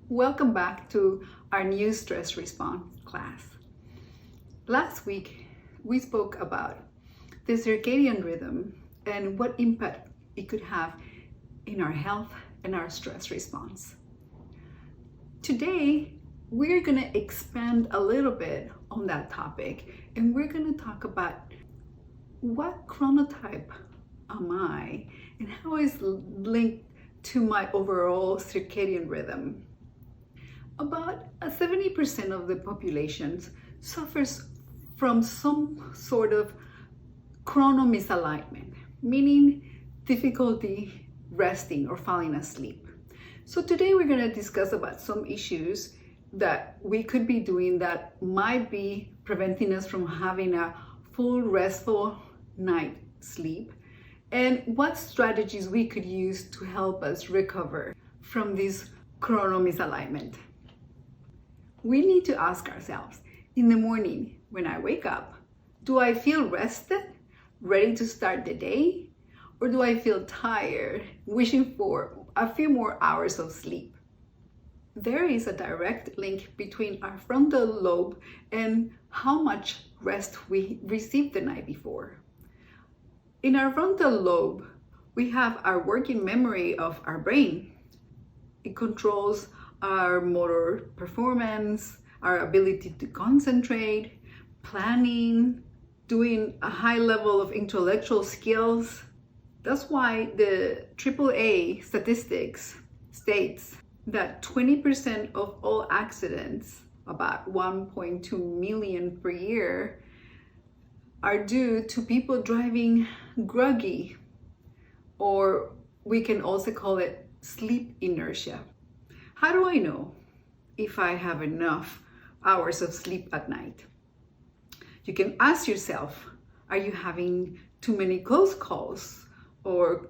Welcome back to our new stress response class. Last week, we spoke about the circadian rhythm and what impact it could have in our health and our stress response. Today, we're going to expand a little bit on that topic, and we're going to talk about what chronotype am I and how is linked to my overall circadian rhythm. About 70% of the population suffers from some sort of chronomisalignment, meaning difficulty resting or falling asleep. So today we're going to discuss about some issues that we could be doing that might be preventing us from having a full restful night sleep, and what strategies we could use to help us recover from this chronomisalignment. We need to ask ourselves, in the morning when I wake up, do I feel rested, ready to start the day? Or do I feel tired, wishing for a few more hours of sleep? There is a direct link between our frontal lobe and how much rest we received the night before. In our frontal lobe, we have our working memory of our brain. It controls our motor performance, our ability to concentrate, planning, doing a high level of intellectual skills. That's why the AAA statistics states that 20% of all accidents, about 1.2 million per year, are due to people driving groggy, or we can also call it sleep inertia. How do I know if I have enough hours of sleep at night? You can ask yourself, are you having too many close calls or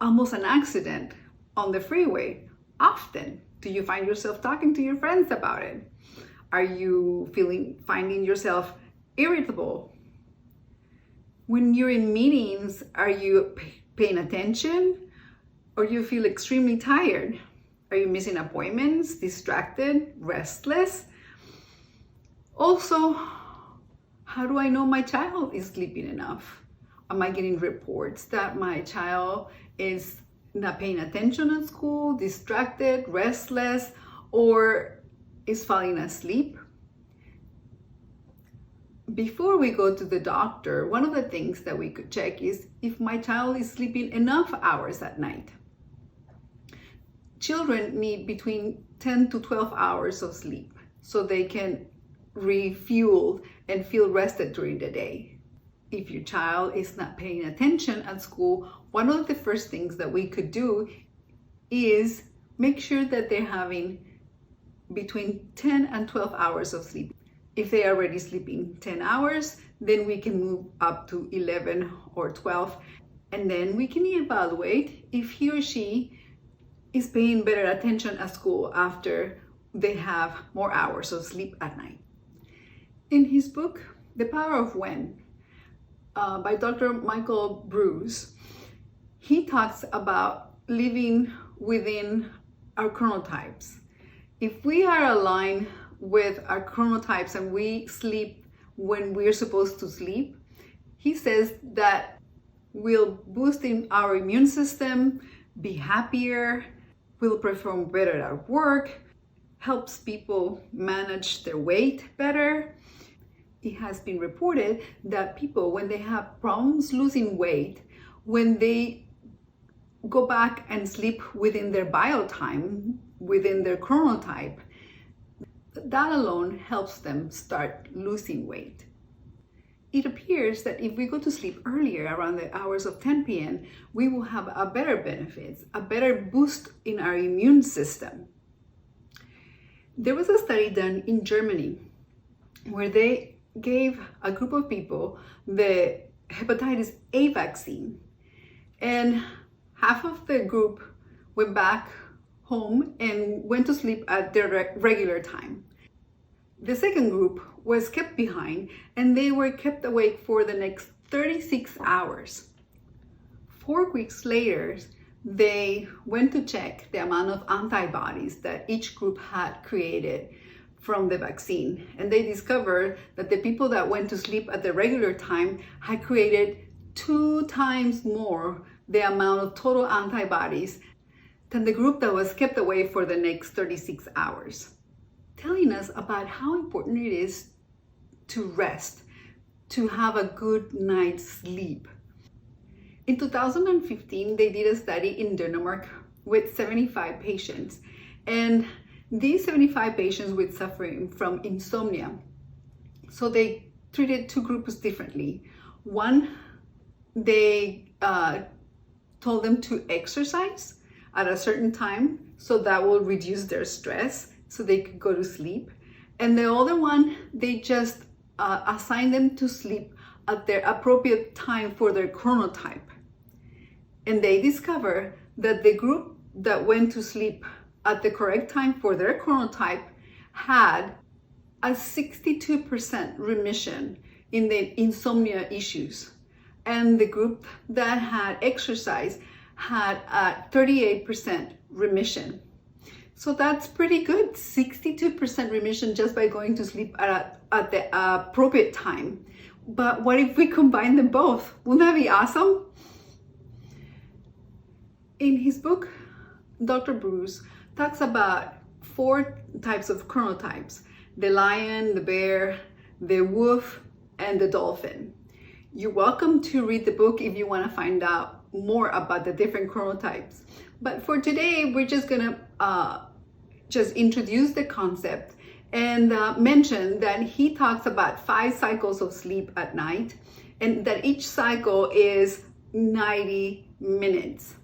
almost an accident on the freeway often? Do you find yourself talking to your friends about it? Are you finding yourself irritable? When you're in meetings, are you paying attention, or do you feel extremely tired? Are you missing appointments, distracted, restless? Also, how do I know my child is sleeping enough? Am I getting reports that my child is not paying attention at school, distracted, restless, or is falling asleep? Before we go to the doctor, one of the things that we could check is if my child is sleeping enough hours at night. Children need between 10 to 12 hours of sleep so they can refuel and feel rested during the day. If your child is not paying attention at school, one of the first things that we could do is make sure that they're having between 10 and 12 hours of sleep. If they are already sleeping 10 hours, then we can move up to 11 or 12, and then we can evaluate if he or she is paying better attention at school after they have more hours of sleep at night. In his book, The Power of When, by Dr. Michael Bruce, he talks about living within our chronotypes. If we are aligned with our chronotypes and we sleep when we're supposed to sleep, he says that we'll boost in our immune system, be happier, will perform better at work, helps people manage their weight better. It has been reported that people, when they have problems losing weight, when they go back and sleep within their biotime, within their chronotype, that alone helps them start losing weight. It appears that if we go to sleep earlier, around the hours of 10 p.m., we will have a better benefits, a better boost in our immune system. There was a study done in Germany where they gave a group of people the hepatitis A vaccine, and half of the group went back home and went to sleep at their regular time. The second group was kept behind, and they were kept awake for the next 36 hours. 4 weeks later, they went to check the amount of antibodies that each group had created from the vaccine. And they discovered that the people that went to sleep at the regular time had created 2 times more the amount of total antibodies than the group that was kept away for the next 36 hours, telling us about how important it is to rest, to have a good night's sleep. In 2015, they did a study in Denmark with 75 patients, and these 75 patients were suffering from insomnia. So they treated 2 groups differently. One, they told them to exercise at a certain time, so that will reduce their stress so they could go to sleep. And the other one, they just assigned them to sleep at their appropriate time for their chronotype. And they discovered that the group that went to sleep at the correct time for their chronotype had a 62% remission in the insomnia issues. And the group that had exercise had a 38% remission. So that's pretty good, 62% remission just by going to sleep at the appropriate time. But what if we combine them both? Wouldn't that be awesome? In his book, Dr. Bruce talks about 4 types of chronotypes: the lion, the bear, the wolf, and the dolphin. You're welcome to read the book if you want to find out more about the different chronotypes. But for today, we're just gonna just introduce the concept and mention that he talks about 5 cycles of sleep at night, and that each cycle is 90 minutes.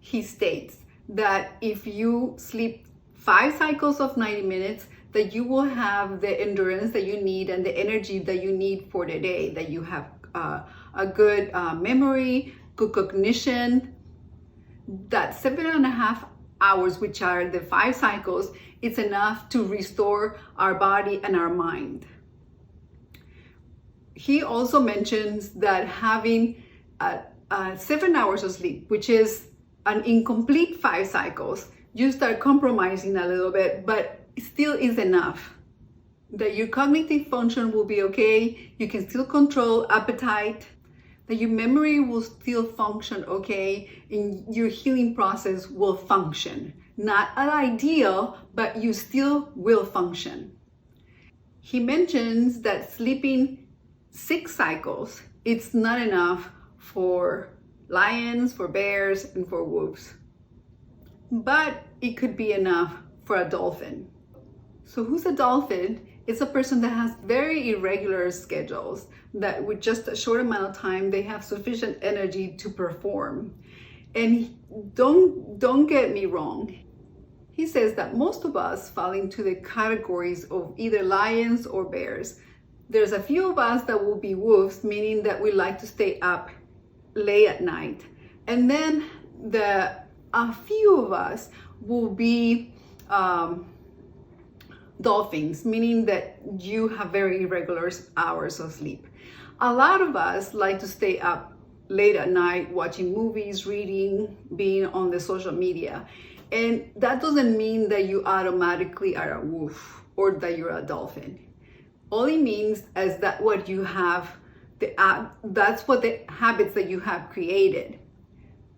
He states that if you sleep 5 cycles of 90 minutes, that you will have the endurance that you need and the energy that you need for the day, that you have a good memory, good cognition. That 7.5 hours, which are the 5 cycles, it's enough to restore our body and our mind. He also mentions that having 7 hours of sleep, which is an incomplete 5 cycles, you start compromising a little bit, but it still is enough. That your cognitive function will be okay, you can still control appetite, that your memory will still function okay, and your healing process will function. Not an ideal, but you still will function. He mentions that sleeping 6 cycles, it's not enough for lions, for bears, and for wolves. But it could be enough for a dolphin. So who's a dolphin? It's a person that has very irregular schedules, that with just a short amount of time, they have sufficient energy to perform. And don't get me wrong. He says that most of us fall into the categories of either lions or bears. There's a few of us that will be wolves, meaning that we like to stay up late at night. And then a few of us will be dolphins, meaning that you have very irregular hours of sleep. A lot of us like to stay up late at night watching movies, reading, being on the social media. And that doesn't mean that you automatically are a wolf or that you're a dolphin. All it means is that what you have, that's what the habits that you have created.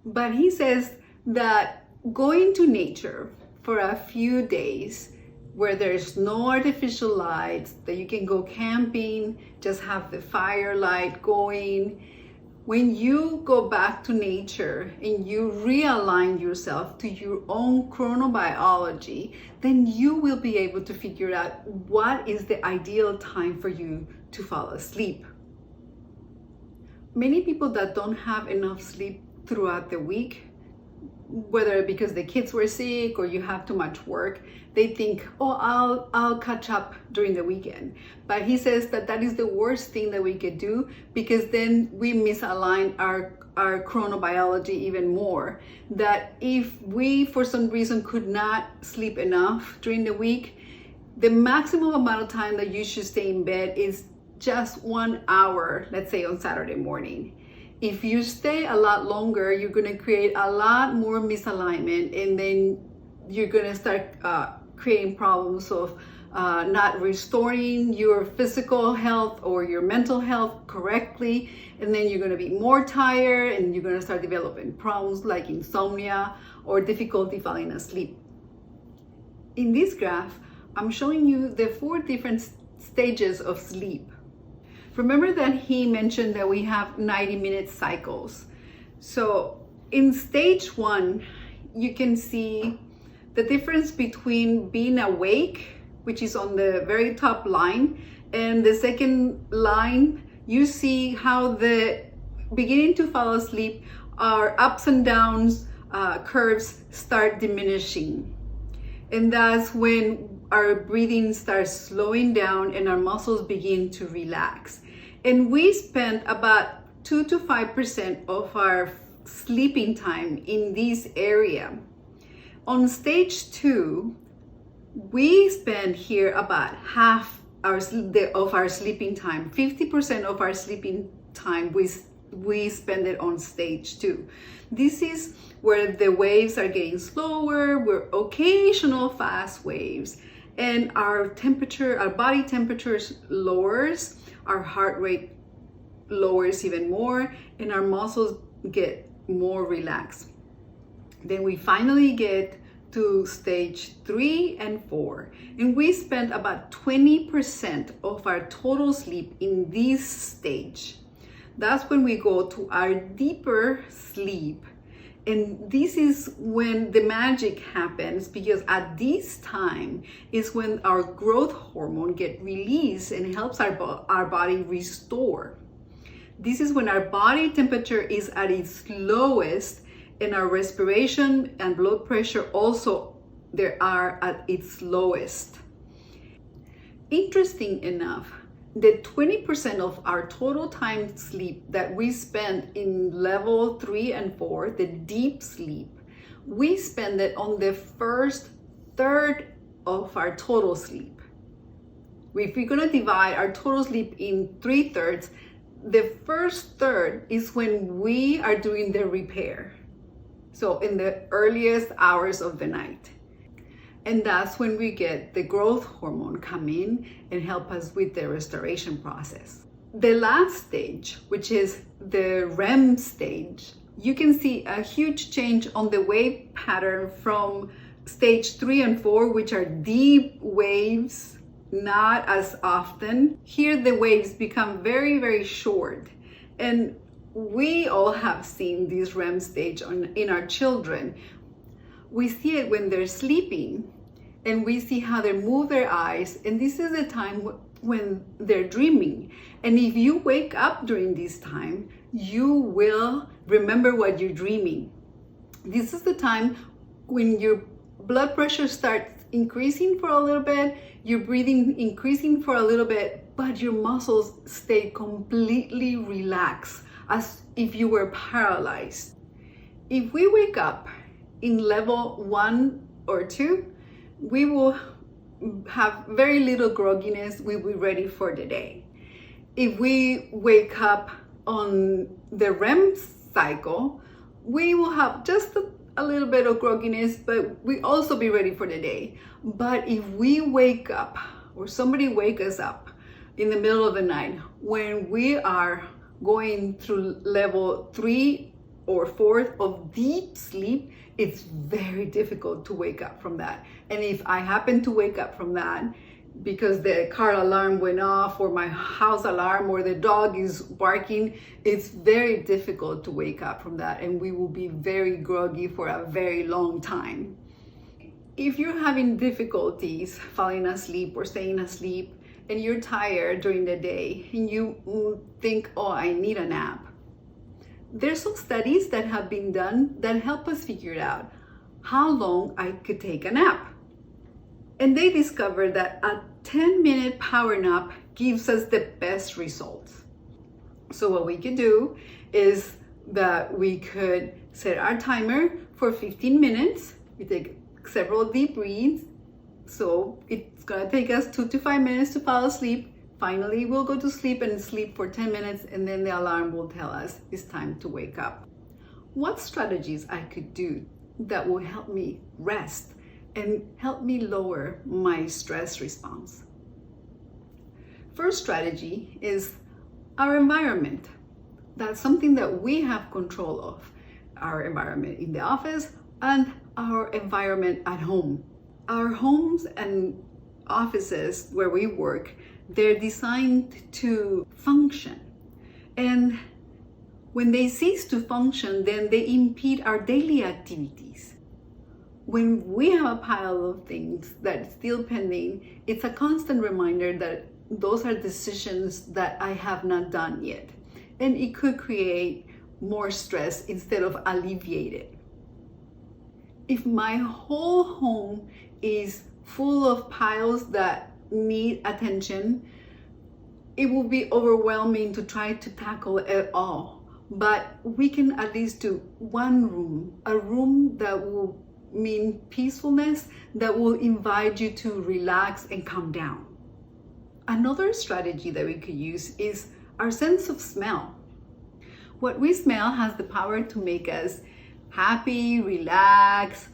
But he says that going to nature for a few days where there's no artificial lights, that you can go camping, just have the firelight going. When you go back to nature and you realign yourself to your own chronobiology, then you will be able to figure out what is the ideal time for you to fall asleep. Many people that don't have enough sleep throughout the week, whether because the kids were sick or you have too much work, they think, oh, I'll catch up during the weekend. But he says that that is the worst thing that we could do, because then we misalign our chronobiology even more. That if we, for some reason, could not sleep enough during the week, the maximum amount of time that you should stay in bed is just 1 hour, let's say on Saturday morning. If you stay a lot longer, you're going to create a lot more misalignment, and then you're going to start creating problems of not restoring your physical health or your mental health correctly, and then you're going to be more tired, and you're going to start developing problems like insomnia or difficulty falling asleep. In this graph, I'm showing you the 4 different stages of sleep. Remember that he mentioned that we have 90-minute cycles. So in stage 1, you can see the difference between being awake, which is on the very top line, and the second line, you see how the beginning to fall asleep, our ups and downs curves start diminishing. And that's when our breathing starts slowing down and our muscles begin to relax. And we spend about 2 to 5% of our sleeping time in this area. On stage 2, we spend here about half of our sleeping time. 50% of our sleeping time we spend it on stage 2. This is where the waves are getting slower, with occasional fast waves, and our body temperature lowers, our heart rate lowers even more, and our muscles get more relaxed. Then we finally get to stage 3 and 4, and we spend about 20% of our total sleep in this stage. That's when we go to our deeper sleep. And this is when the magic happens, because at this time is when our growth hormone gets released and helps our body restore. This is when our body temperature is at its lowest, and our respiration and blood pressure also are at its lowest. Interesting enough, the 20% of our total time sleep that we spend in level 3 and 4, the deep sleep, we spend it on the first third of our total sleep. If we're going to divide our total sleep in 3/3, the first third is when we are doing the repair. So in the earliest hours of the night. And that's when we get the growth hormone come in and help us with the restoration process. The last stage, which is the REM stage, you can see a huge change on the wave pattern from stage 3 and 4, which are deep waves, not as often. Here the waves become very, very short. And we all have seen this REM stage in our children. We see it when they're sleeping, and we see how they move their eyes, and this is the time when they're dreaming. And if you wake up during this time, you will remember what you're dreaming. This is the time when your blood pressure starts increasing for a little bit, your breathing increasing for a little bit, but your muscles stay completely relaxed, as if you were paralyzed. If we wake up in level 1 or 2, we will have very little grogginess. We will be ready for the day. If we wake up on the REM cycle, we will have just a little bit of grogginess, but we also be ready for the day. But if we wake up, or somebody wake us up in the middle of the night when we are going through level 3 or 4 of deep sleep, it's very difficult to wake up from that. And if I happen to wake up from that because the car alarm went off, or my house alarm, or the dog is barking, it's very difficult to wake up from that, and we will be very groggy for a very long time. If you're having difficulties falling asleep or staying asleep, and you're tired during the day, and you think, oh, I need a nap, there's some studies that have been done that help us figure out how long I could take a nap. And they discovered that a 10-minute power nap gives us the best results. So what we could do is that we could set our timer for 15 minutes. We take several deep breaths. So it's gonna take us 2 to 5 minutes to fall asleep. finally we'll go to sleep and sleep for 10 minutes, and then the alarm will tell us it's time to wake up. What strategies I could do that will help me rest and help me lower my stress response? First strategy is our environment. That's something that we have control of. Our environment in the office and our environment at home. Our homes and offices where we work, they're designed to function. And when they cease to function, then they impede our daily activities. When we have a pile of things that's still pending, it's a constant reminder that those are decisions that I have not done yet. And it could create more stress instead of alleviate it. If my whole home is full of piles that need attention, it will be overwhelming to try to tackle it all. But we can at least do one room, a room that will mean peacefulness, that will invite you to relax and calm down. Another strategy that we could use is our sense of smell. What we smell has the power to make us happy, relax,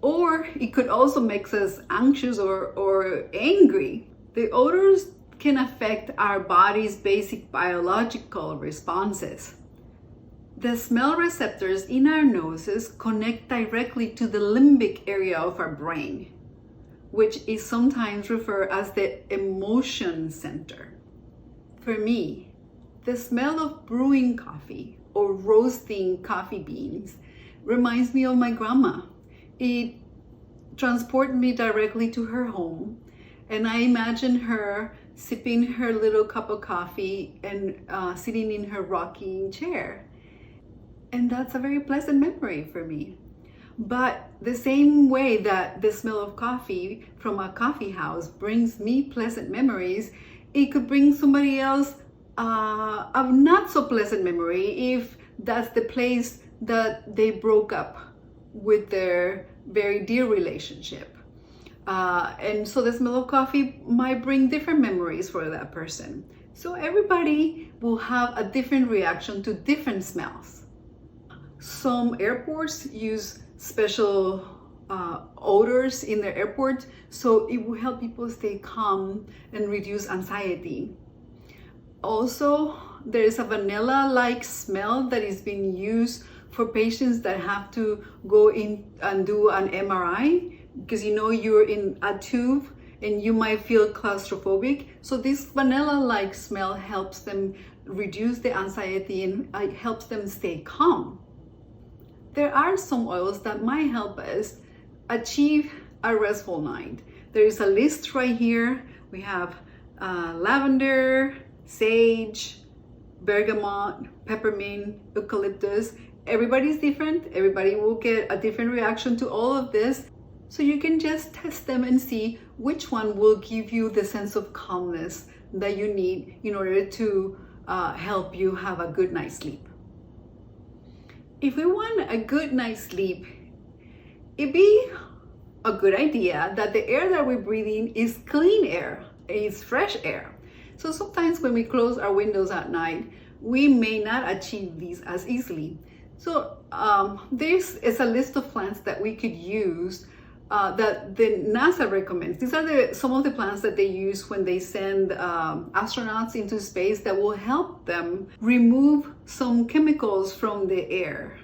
or it could also make us anxious or angry. The odors can affect our body's basic biological responses. The smell receptors in our noses connect directly to the limbic area of our brain, which is sometimes referred as the emotion center. For me, the smell of brewing coffee or roasting coffee beans reminds me of my grandma. It transports me directly to her home, and I imagine her sipping her little cup of coffee and sitting in her rocking chair. And that's a very pleasant memory for me. But the same way that the smell of coffee from a coffee house brings me pleasant memories, it could bring somebody else a not so pleasant memory if that's the place that they broke up with their very dear relationship. And so the smell of coffee might bring different memories for that person. So everybody will have a different reaction to different smells. Some airports use special odors in their airport, so it will help people stay calm and reduce anxiety. Also, there is a vanilla-like smell that is being used for patients that have to go in and do an MRI, because you're in a tube and you might feel claustrophobic. So this vanilla-like smell helps them reduce the anxiety and helps them stay calm. There are some oils that might help us achieve a restful night. There is a list right here. We have lavender, sage, bergamot, peppermint, eucalyptus. Everybody's different. Everybody will get a different reaction to all of this. So you can just test them and see which one will give you the sense of calmness that you need in order to help you have a good night's sleep. If we want a good night's sleep, it'd be a good idea that the air that we're breathing is clean air, it's fresh air. So sometimes when we close our windows at night, we may not achieve these as easily. So this is a list of plants that we could use that the NASA recommends. These are some of the plants that they use when they send astronauts into space that will help them remove some chemicals from the air,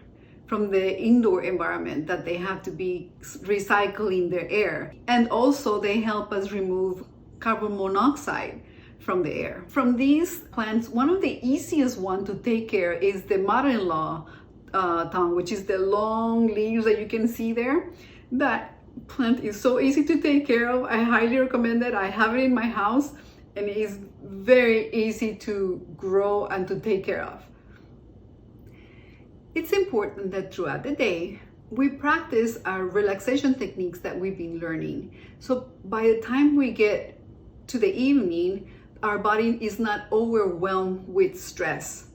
from the indoor environment that they have to be recycling their air. And also they help us remove carbon monoxide from the air. From these plants, one of the easiest one to take care is the mother-in-law tongue, which is the long leaves that you can see there. That plant is so easy to take care of. I highly recommend it. I have it in my house and it is very easy to grow and to take care of. It's important that throughout the day we practice our relaxation techniques that we've been learning. So by the time we get to the evening, our body is not overwhelmed with stress.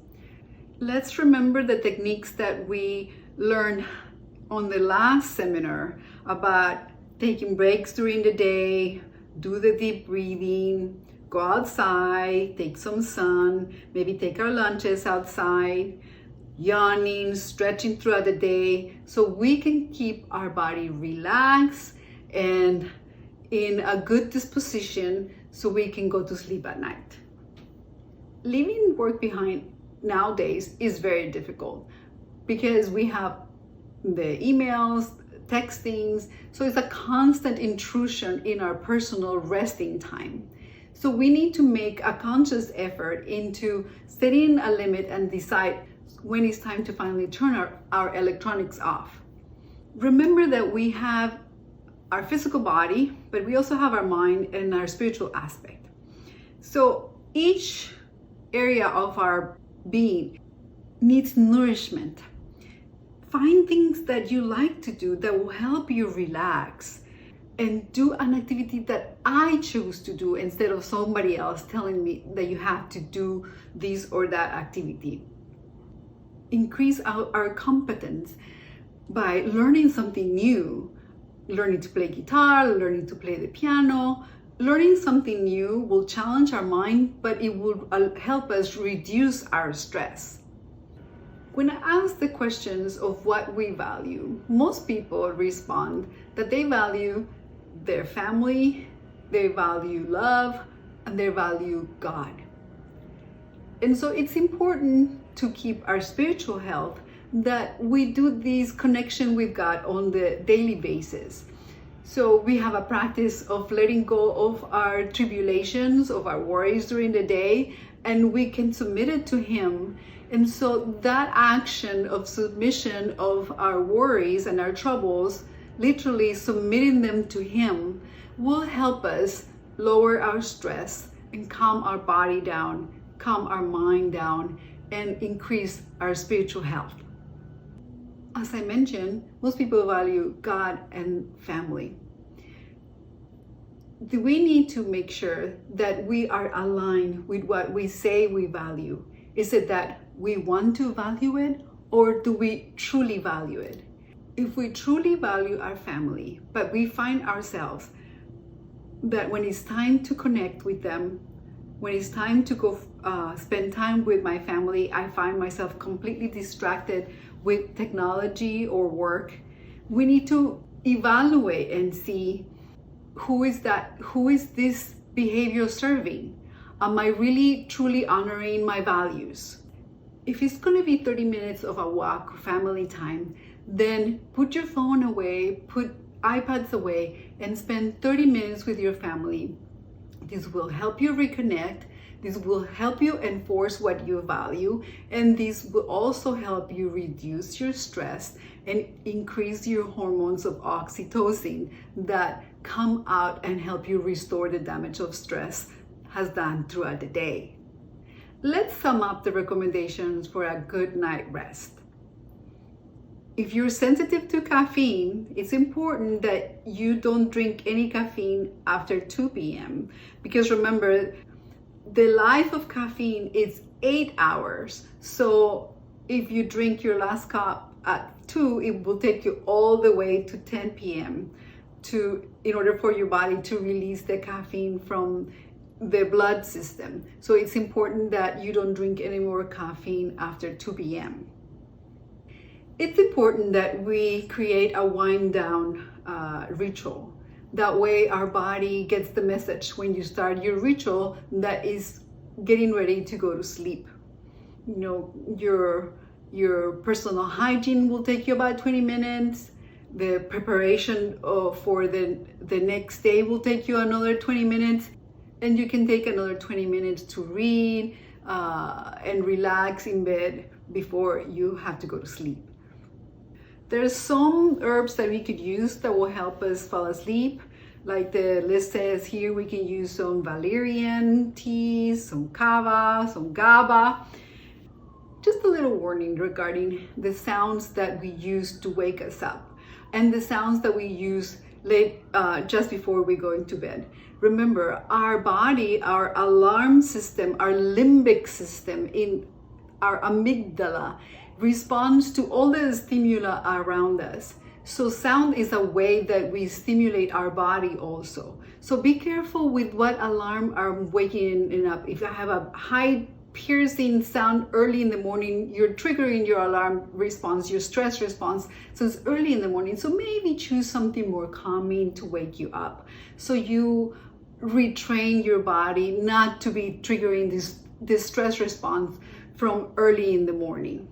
Let's remember the techniques that we learned on the last seminar about taking breaks during the day, do the deep breathing, go outside, take some sun, maybe take our lunches outside, yawning, stretching throughout the day, so we can keep our body relaxed and in a good disposition so we can go to sleep at night. Leaving work behind nowadays is very difficult because we have the emails, textings, so it's a constant intrusion in our personal resting time. So we need to make a conscious effort into setting a limit and decide when it's time to finally turn our electronics off. Remember that we have our physical body, but we also have our mind and our spiritual aspect. So each area of our being needs nourishment. Find things that you like to do that will help you relax, and do an activity that I choose to do instead of somebody else telling me that you have to do this or that activity. Increase our competence by learning something new, learning to play guitar, learning to play the piano. Learning something new will challenge our mind, but it will help us reduce our stress. When I ask the questions of what we value, most people respond that they value their family, they value love, and they value God. And so it's important to keep our spiritual health, that we do this connection with God on the daily basis. So we have a practice of letting go of our tribulations, of our worries during the day, and we can submit it to Him. And so that action of submission of our worries and our troubles, literally submitting them to Him, will help us lower our stress and calm our body down, calm our mind down, and increase our spiritual health. As I mentioned, most people value God and family. We need to make sure that we are aligned with what we say we value. Is it that we want to value it, or do we truly value it? If we truly value our family, but we find ourselves that when it's time to connect with them, when it's time to go spend time with my family, I find myself completely distracted with technology or work, we need to evaluate and see who is this behavior serving? Am I really truly honoring my values? If it's going to be 30 minutes of a walk or family time, then put your phone away, put iPads away, and spend 30 minutes with your family. This will help you reconnect. This will help you enforce what you value, and this will also help you reduce your stress and increase your hormones of oxytocin that come out and help you restore the damage of stress has done throughout the day. Let's sum up the recommendations for a good night rest. If you're sensitive to caffeine, it's important that you don't drink any caffeine after 2 p.m. because remember, the life of caffeine is 8 hours. So if you drink your last cup at 2, it will take you all the way to 10 p.m. in order for your body to release the caffeine from the blood system. So it's important that you don't drink any more caffeine after 2 p.m. It's important that we create a wind down ritual. That way our body gets the message when you start your ritual that is getting ready to go to sleep. You know, your personal hygiene will take you about 20 minutes. The preparation for the next day will take you another 20 minutes. And you can take another 20 minutes to read and relax in bed before you have to go to sleep. There's some herbs that we could use that will help us fall asleep. Like the list says here, we can use some valerian teas, some kava, some GABA. Just a little warning regarding the sounds that we use to wake us up and the sounds that we use just before we go into bed. Remember, our body, our alarm system, our limbic system, in our amygdala responds to all the stimuli around us. So sound is a way that we stimulate our body also. So be careful with what alarm I'm waking up. If I have a high piercing sound early in the morning, you're triggering your alarm response, your stress response. So it's early in the morning. So maybe choose something more calming to wake you up. So you retrain your body not to be triggering this stress response from early in the morning.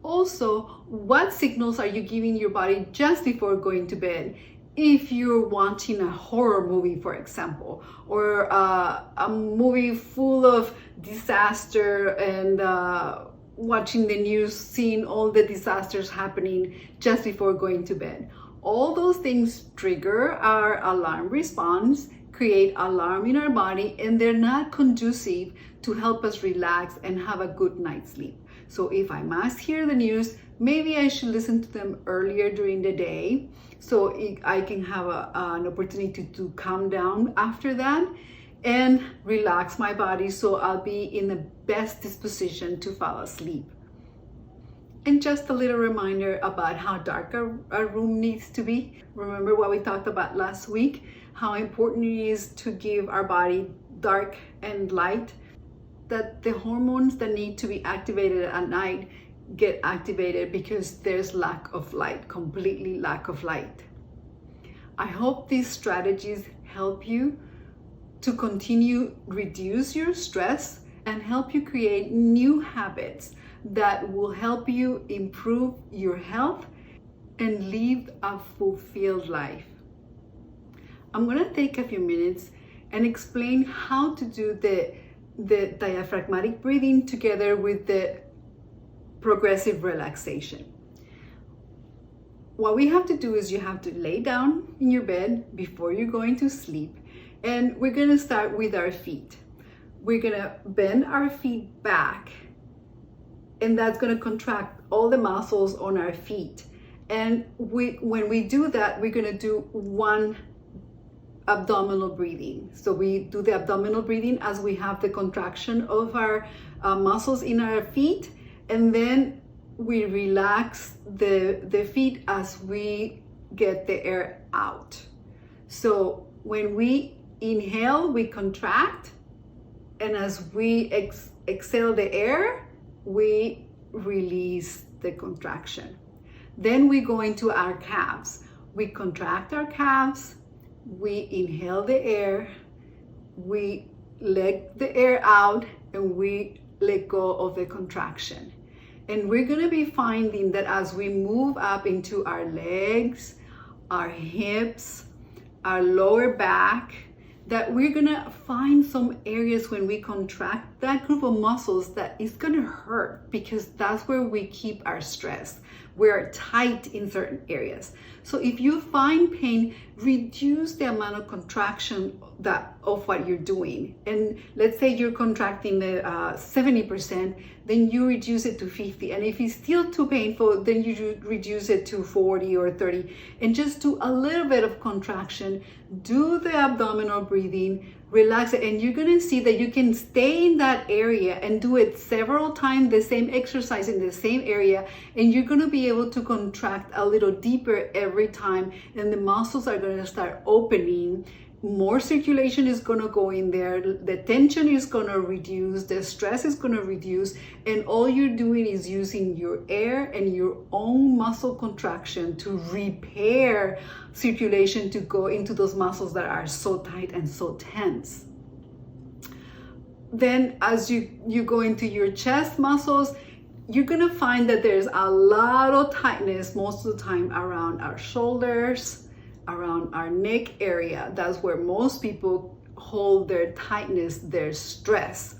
Also, what signals are you giving your body just before going to bed? If you're watching a horror movie, for example, or a movie full of disaster and watching the news, seeing all the disasters happening just before going to bed. All those things trigger our alarm response, create alarm in our body, and they're not conducive to help us relax and have a good night's sleep. So if I must hear the news, maybe I should listen to them earlier during the day so I can have an opportunity to calm down after that and relax my body so I'll be in the best disposition to fall asleep. And just a little reminder about how dark our room needs to be. Remember what we talked about last week, how important it is to give our body dark and light, that the hormones that need to be activated at night get activated because there's lack of light, completely lack of light. I hope these strategies help you to continue reduce your stress and help you create new habits that will help you improve your health and live a fulfilled life. I'm going to take a few minutes and explain how to do the diaphragmatic breathing together with the progressive relaxation. What we have to do is you have to lay down in your bed before you're going to sleep, and we're going to start with our feet. We're going to bend our feet back, and that's going to contract all the muscles on our feet. And when we do that, we're going to do one abdominal breathing. So we do the abdominal breathing as we have the contraction of our muscles in our feet, and then we relax the feet as we get the air out. So when we inhale, we contract, and as we exhale the air, we release the contraction. Then we go into our calves. We contract our calves, we inhale the air, we let the air out, and we let go of the contraction. And we're going to be finding that as we move up into our legs, our hips, our lower back, that we're going to find some areas when we contract that group of muscles that is going to hurt, because that's where we keep our stress. We're tight in certain areas. So if you find pain, reduce the amount of contraction of what you're doing. And let's say you're contracting the 70%, then you reduce it to 50. And if it's still too painful, then you reduce it to 40 or 30. And just do a little bit of contraction. Do the abdominal breathing, relax it, and you're going to see that you can stay in that area and do it several times, the same exercise in the same area, and you're going to be able to contract a little deeper every time, and the muscles are going to start opening. More circulation is going to go in there, the tension is going to reduce, the stress is going to reduce, and all you're doing is using your air and your own muscle contraction to repair circulation to go into those muscles that are so tight and so tense. Then as you go into your chest muscles, you're going to find that there's a lot of tightness most of the time around our shoulders, around our neck area. That's where most people hold their tightness, their stress.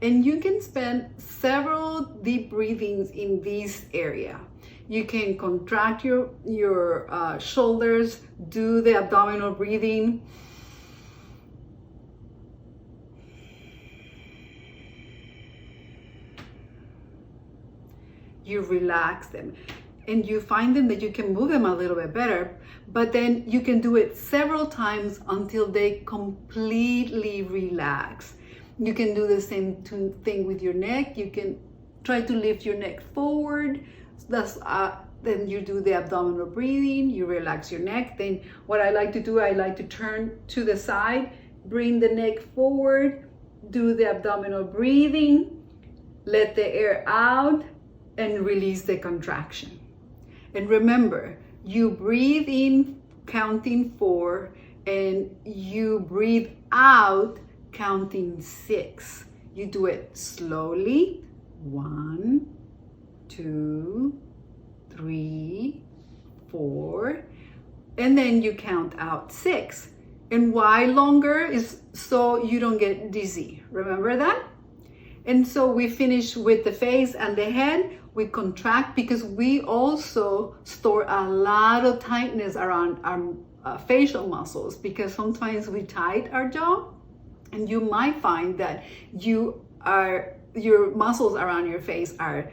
And you can spend several deep breathings in this area. You can contract your shoulders, do the abdominal breathing. You relax them, and you find them that you can move them a little bit better, but then you can do it several times until they completely relax. You can do the same thing with your neck. You can try to lift your neck forward. That's then you do the abdominal breathing, you relax your neck. Then what I like to do, I like to turn to the side, bring the neck forward, do the abdominal breathing, let the air out, and release the contraction. And remember, you breathe in counting 4, and you breathe out counting 6. You do it slowly. 1, 2, 3, 4, and then you count out 6. And why longer? Is so you don't get dizzy. Remember that? And so we finish with the face and the head. We contract because we also store a lot of tightness around our facial muscles, because sometimes we tight our jaw, and you might find that your muscles around your face are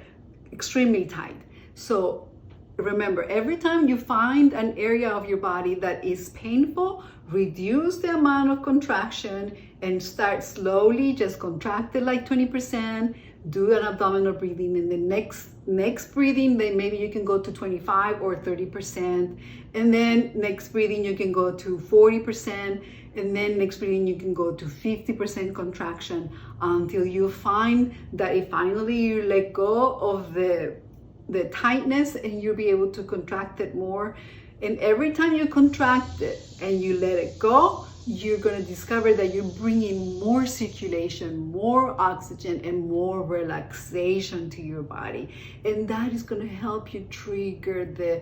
extremely tight. So remember, every time you find an area of your body that is painful, reduce the amount of contraction and start slowly, just contract it like 20%, do an abdominal breathing. In the next breathing, then maybe you can go to 25 or 30%. And then next breathing, you can go to 40%. And then next breathing, you can go to 50% contraction until you find that finally you let go of the tightness and you'll be able to contract it more. And every time you contract it and you let it go, you're going to discover that you're bringing more circulation, more oxygen, and more relaxation to your body. And that is going to help you trigger the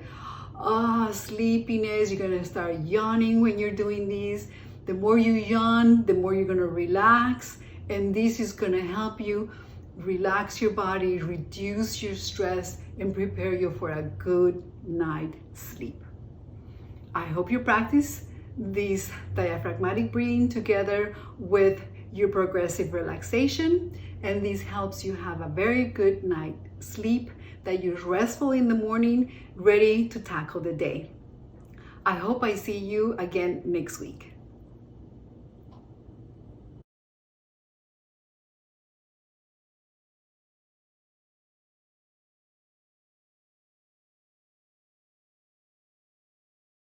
sleepiness. You're going to start yawning when you're doing these. The more you yawn, the more you're going to relax. And this is going to help you relax your body, reduce your stress, and prepare you for a good night sleep. I hope you practice this diaphragmatic breathing together with your progressive relaxation, and this helps you have a very good night sleep, that you're restful in the morning, ready to tackle the day. I hope I see you again next week.